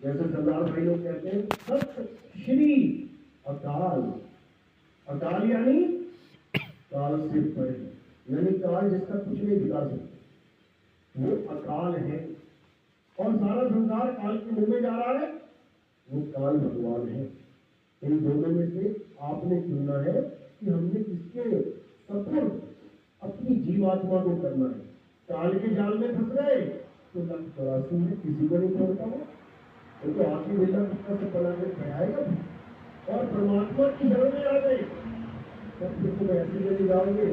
जैसे सरदार भाई लोग कहते हैं सत श्री अकाल। अकाल यानी काल से परे, यानी काल जिसका कुछ नहीं बिगाड़ सकता, वो अकाल है। और सारा संसार काल के मुंह में जा रहा है, वो काल भगवान है। इन दोनों में से आपने चुनना है कि हमने किसके सपुर्द अपनी जीवात्मा को करना है। काल के जाल में फंस गए तो 184 में किसी को नहीं छोड़ता हो, तो आखिर बिल्ला कितना से बना के फैलाएगा। और परमात्मा की शरण में आ गए तब फिर तुम ऐसी जगह जाओगे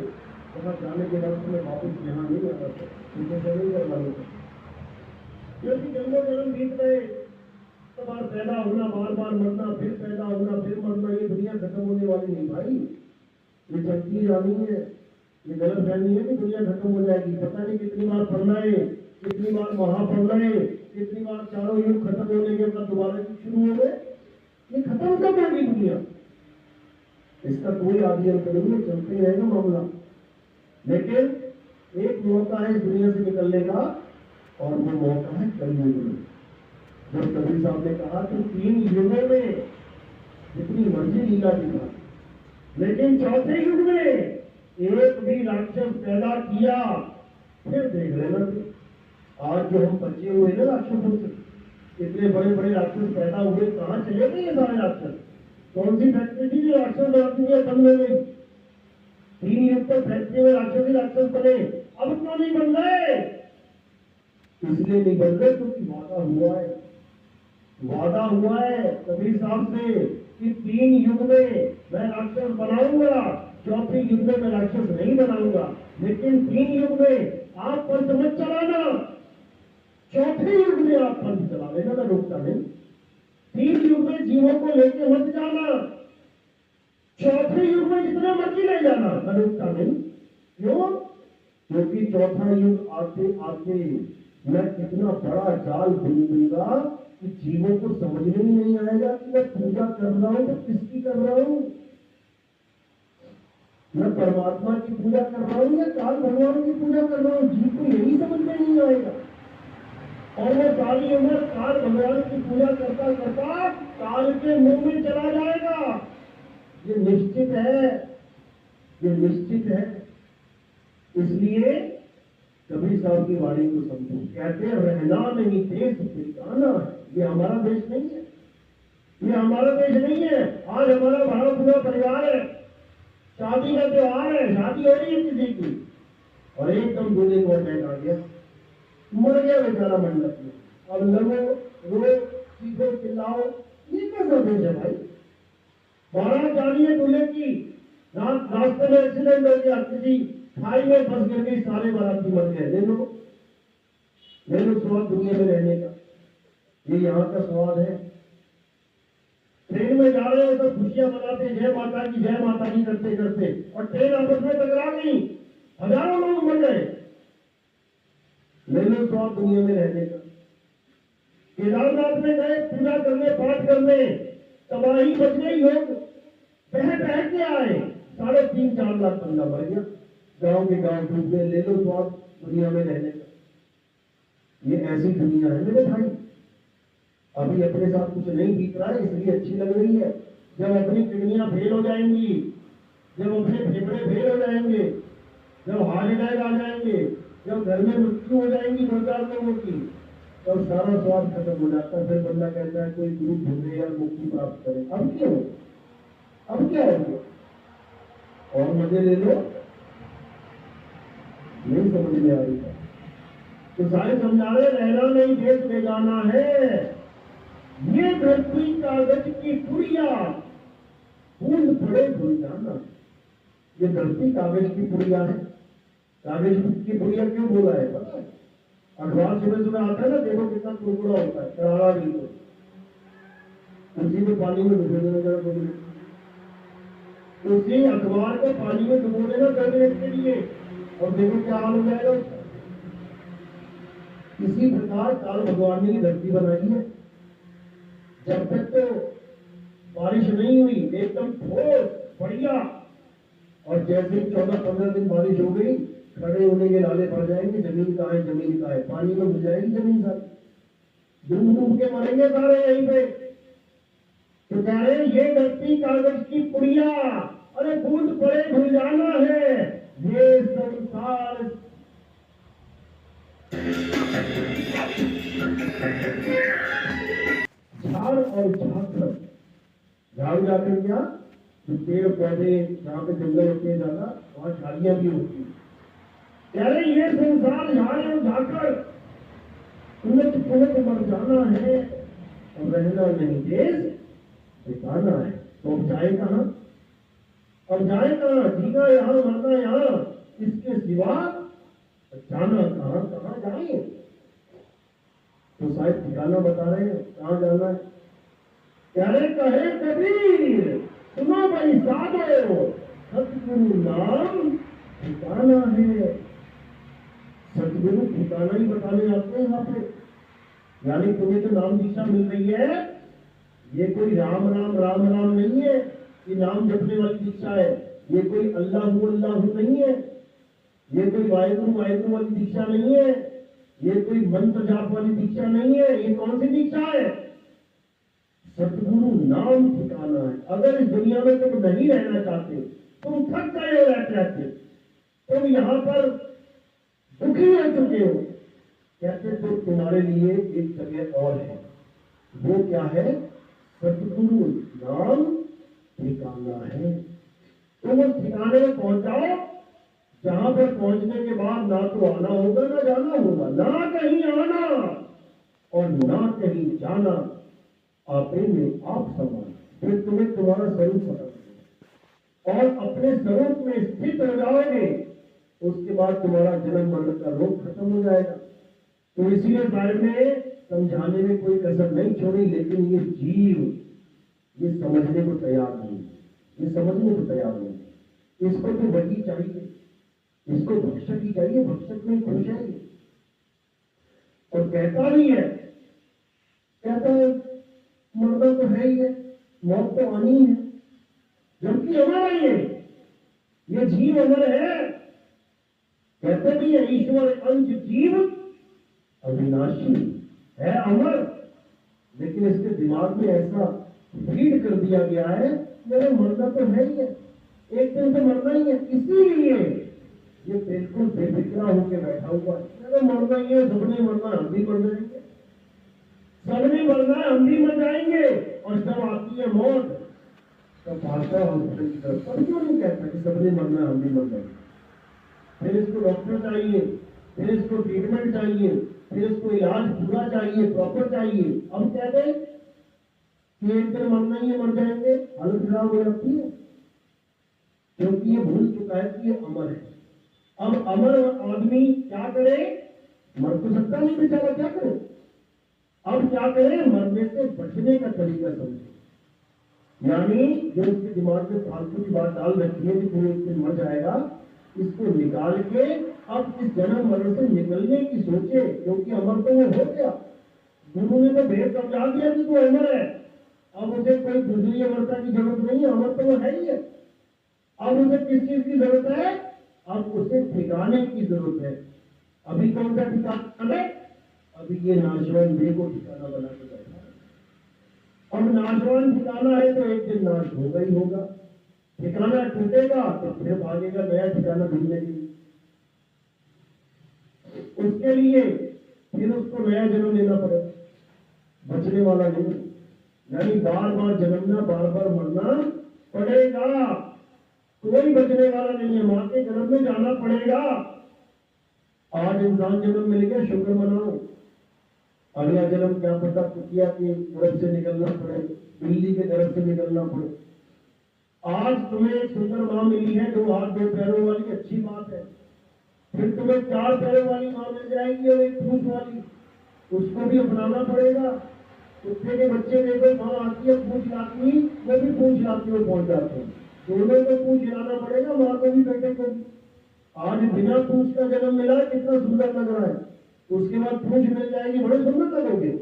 वहां जाने के बाद तुम्हें वापस यहाँ नहीं आ सकते, तुमने जरूर करना होगा। क्योंकि जन्मों जन्म बीत गए, बार पैदा होना, बार बार मरना, फिर पैदा होना, फिर मरना, ये दुनिया खत्म होने वाली नहीं भाई। ये चलती जानी है, ये गलत फहमी है कि दुनिया खत्म हो जाएगी। पता नहीं कितनी बार प्रलय, कितनी बार महाप्रलय, कितनी बार चारों युग खत्म होने के बाद दोबारा शुरू हो गए। ये खत्म कब होगी दुनिया? इसका कोई आदि अंत नहीं है, चलते ही रहेगा मामला। लेकिन एक मौका है इस दुनिया से निकलने का, और वो मौका है कलयुग में। जब कबीर साहब ने कहा कि 3 युगों में जितनी मर्जी लीला दिखा, लेकिन चौथे युग में एक भी राक्षस पैदा किया फिर देख लेना। आज जो हम बचे हुए ना राक्षसों से, इतने बड़े बड़े राक्षस पैदा हुए, कहाँ चले गए ये सारे राक्षस? कौन सी फैक्ट्री थी जो राक्षस बनाती है बंद हो गई? 3 युग तक फैक्ट्री में राक्षस ही राक्षस बने, अब क्यों नहीं बन रहे? इसलिए नहीं बन रहे क्योंकि वादा हुआ है, वादा हुआ है कबीर साहब से कि 3 युग में मैं राक्षस बनाऊंगा, चौथे युग में मैं राक्षस नहीं बनाऊंगा। लेकिन 3 युग में आप पंथ मत चलाना, चौथे युग में आप पंथ चला लेना, मैं रोकता नहीं। 3 युग में जीवों को लेके मत जाना, चौथे युग में जितना मर्जी ले जाना, मैं रोकता नहीं। क्यों? क्योंकि चौथा युग आते आते मैं कितना बड़ा जाल बुन दूंगा कि जीवों को समझ में ही नहीं आएगा कि मैं पूजा कर रहा हूं तो किसकी कर रहा हूं। मैं परमात्मा की पूजा कर रहा हूं या काल भगवान की पूजा कर रहा हूं, जीव को यही समझ में नहीं आएगा। और वो सारी उम्र काल भगवान की पूजा करता करता काल के मुंह में चला जाएगा। ये निश्चित है, ये निश्चित है। इसलिए कबीर साहब की वाणी को समझो। कहते हैं रहना नहीं देश ठिकाना है। ये हमारा देश नहीं है, ये हमारा देश नहीं है। आज हमारा बड़ा पूरा परिवार है, शादी का त्योहार है, शादी हो रही है किसी की, और एकदम दूल्हे को अटैक आ गया, मर गया बेचारा मंडप में। अब लगो रो चीखो चिल्लाओ, ये कैसा देश है भाई? बारात जा रही है दूल्हे की, रास्ते में एक्सीडेंट हो गया, किसी खाई में फंस गिर गई, सारे बाराती मर गए। ले लो स्वाद दुनिया में रहने का, ये यहाँ का स्वाद है। ट्रेन में जा रहे हो तो खुशियां मनाते जय माता की करते करते, और ट्रेन आपस में टकरा गई, हजारों लोग मर गए। ले लो स्वाद दुनिया में रहने का। केदारनाथ में गए पूजा करने, पाठ करने, तबाही बच गई, लोग बह के आए, 3.5-4 लाख बंदा मर गया, गांव के गांव डूब गए। ले लो स्वाद दुनिया में रहने का। ये ऐसी दुनिया है मेरे भाई। अभी अपने साथ कुछ नहीं बीत रहा है इसलिए अच्छी लग रही है। जब अपनी किडनियां फेल हो जाएंगी, जब अपने फेफड़े फेल हो जाएंगे, जब हार्ट अटैक आ जाएंगे, जब घर में मृत्यु हो जाएंगी 2-4 लोगों की, तब सारा स्वाद खत्म हो जाता है। फिर बंदा कहता है कोई गुरु ढूंढे या मुक्ति प्राप्त करे। अब क्या हो, अब क्या हो, और मजे ले लो, नहीं समझ में आ रही है। तो सारे समझा रहे रहना नहीं देश में जाना है। ये धरती कागज की पुड़िया बूंद पड़े धुल जाना। ये धरती कागज की पुड़िया है। कागज की पुड़िया क्यों बोला है पता है? अखबार सुबह सुबह आता है ना, देखो कितना टुकड़ा होता है, करारा बिल्कुल, उसी को पानी में डुबो देना जरा कभी, उसी अखबार को पानी में डुबो देना 10 मिनट के लिए, और देखो क्या हाल हो जाएगा उसका। इसी प्रकार काल भगवान ने धरती बनाई है। जब तक तो बारिश नहीं हुई, एकदम ठोस बढ़िया, और जैसे 14-15 दिन बारिश हो गई, खड़े होने के लाले पड़ जाएंगे, जमीन कहाँ है, जमीन कहाँ है, पानी में घुल जाएगी जमीन सारी। डूब डूब के मरेंगे सारे यहीं पे। तो कह रहे ये धरती कागज की पुड़िया, अरे बूंद पड़े भूल जाना है, ये संसार। झाड़ और झांकर, झाड़ जाकर क्या, जो पेड़ पौधे जहाँ पे जंगल होते हैं ज्यादा, वहां झाड़ियां भी होती है। कह रहे ये संसार झाड़ और झांकर, उलट पुलट मर जाना है और रहना नहीं देश ठिकाना है। तो अब जाए कहाँ, और जाए कहाँ, जीना यहाँ मरना यहाँ, इसके सिवा जाना कहाँ, कहाँ जाए। तो शायद ठिकाना बता रहे हैं कहाँ जाना है। कह रहे कहे कबीर सुनो भाई साधो, सतगुरु नाम ठिकाना है। सतगुरु ठिकाना ही बताने आते हैं यहाँ पे। यानी तुम्हें जो नाम दीक्षा मिल रही है, ये कोई राम राम राम राम नहीं है, ये नाम जपने वाली दीक्षा है। ये कोई अल्लाहू अल्लाहू नहीं है, ये कोई वाहिगुरु वाहिगुरु वाली दीक्षा नहीं है, ये कोई मंत्र जाप वाली दीक्षा नहीं है। ये कौन सी दीक्षा है? सतगुरु नाम ठिकाना है। अगर इस दुनिया में तुम नहीं रहना चाहते, तुम थक गए हो रहते रहते, तुम यहाँ पर दुखी हो चुके हो, कहते तो तुम्हारे लिए एक जगह और है। वो क्या है? सतगुरु नाम ठिकाना है। तुम उस ठिकाने में पहुंच जाओ जहां पर पहुंचने के बाद ना तो आना होगा ना जाना होगा, ना कहीं आना और ना कहीं जाना, आपे में आप समान। फिर तुम्हें तुम्हारा स्वरूप पता और अपने स्वरूप में स्थित हो जाओगे, उसके बाद तुम्हारा जन्म मरण का रोग खत्म हो जाएगा। तो इसीलिए साहब ने समझाने में कोई कसर नहीं छोड़ी, लेकिन ये जीव ये समझने को तैयार नहीं, ये समझने को तैयार नहीं। इसको तो वही चाहिए, इसको भक्षक ही चाहिए, भक्षक में खुश है। और कहता नहीं है, कहता है मरना तो है ही है, मौत तो आनी है, जबकि हमारा ये जीव अमर है। कहते भी है ईश्वर अंश जीव अविनाशी है, अमर। लेकिन इसके दिमाग में ऐसा फीड कर दिया गया है, मेरे मरना तो है ही है, एक दिन तो मरना ही है। इसीलिए ये बिल्कुल बेफिक्रा होकर बैठा हुआ है, मेरे मरना ही है, सबने मरना, हम भी मर जाएंगे, सबने मरना है, हम भी मर जाएंगे। और जब आती है मौत तब भाषा हॉस्पिटल की तरफ, पर क्यों नहीं कहता कि सबने मरना है, हम भी मर जाएंगे। फिर इसको डॉक्टर चाहिए, फिर इसको ट्रीटमेंट चाहिए, फिर इसको इलाज पूरा चाहिए, प्रॉपर चाहिए। अब कहते हैं कि एक दिन मरना ही है, मर जाएंगे, हालत खराब हो जाती है, क्योंकि ये भूल चुका है कि ये अमर है। अब अमर आदमी क्या करे? मर तो सकता नहीं बेचारा, क्या करे? अब क्या करे? मरने से बचने का तरीका समझे। यानी जो उसके दिमाग में फालतू की बात डाल रखी है कि तू एक दिन मर जाएगा, इसको निकाल के अब इस जन्म मरण से निकलने की सोचे, क्योंकि अमर तो वो हो गया। गुरु ने तो भेद समझा दिया कि तू अमर है, अब उसे कोई दूसरी अमरता की जरूरत नहीं है, अमर तो वो है ही है। अब उसे किस चीज की जरूरत है? अब उसे ठिकाने की जरूरत है। अभी कौन सा ठिकाना है? अभी ये नाशवान देह को ठिकाना बना के बैठा है। अब नाशवान ठिकाना है तो एक दिन नाश होगा ही होगा। ठिकाना टूटेगा तो फिर भागेगा नया ठिकाना ढूंढने के लिए। उसके लिए फिर उसको नया जन्म लेना पड़ेगा, बचने वाला नहीं। यानी बार बार जन्मना, बार बार मरना पड़ेगा, कोई बचने वाला नहीं है। मां के जन्म में जाना पड़ेगा। आज इंसान जन्म मिल गया, शुक्र मनाओ। अगला जन्म क्या पता कुतिया के गर्भ से निकलना पड़े, बिल्ली के गर्भ से निकलना पड़े। आज तुम्हें एक सुंदर मां मिली है, 2 हाथ 2 पैरों वाली, अच्छी बात है। फिर तुम्हें 4 पैरों वाली मां मिल जाएगी और एक पूंछ वाली, उसको भी अपनाना पड़ेगा। कुत्ते के बच्चे देखो, मां आती है पूंछ लाती, वो भी पूंछ लाती हुए पहुंच जाते हैं। दोनों को पूंछ लाना पड़ेगा, मां को भी बेटे को भी। आज बिना पूंछ का जन्म मिला, कितना सुंदर लग रहा है, उसके बाद पूंछ मिल जाएगी, बड़े सुंदर लगोगे।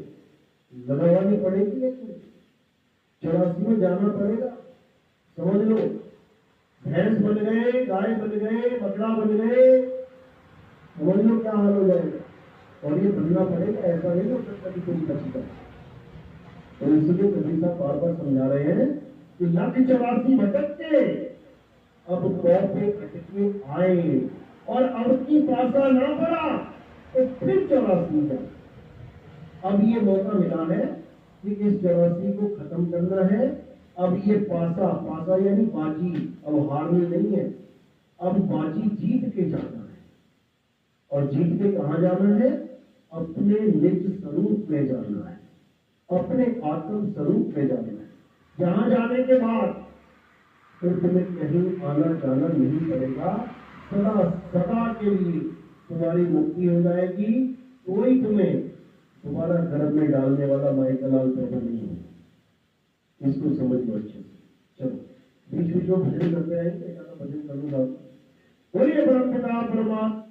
लगानी पड़ेगी, लेकिन 84 में जाना पड़ेगा। समझ लो, भैंस बन गए, गाय बन गए, बकरा बन गए, समझ लो क्या हाल हो जाएगा। और ये बनना पड़ेगा, ऐसा नहीं हो सकता कि कोई बच जाए। तो इसलिए कबीर साहब बार बार समझा रहे हैं कि लाख 84 भटकते अब कौर पे अटके आए, और अब की पासा ना पड़ा तो फिर 84 जाए। अब ये मौका मिला है कि इस 84 को खत्म करना है। अब ये पासा, पासा यानी बाजी, अब हारनी नहीं है, अब बाजी जीत के जाना है। और जीत के कहां जाना है? अपने निज स्वरूप में जाना है, अपने आत्म स्वरूप में जाना है। जहां जाने के बाद फिर तुम्हें कहीं आना जाना नहीं पड़ेगा, सदा सदा के लिए तुम्हारी मुक्ति हो जाएगी। कोई तुम्हें तुम्हारा गर्भ में डालने वाला माई का लाल पैदा नहीं होगा। इसको समझ लो अच्छे से। चलो बीच बीच में भजन करते आएंगे, भजन कर लो। बोलिए परम पिता परमात्मा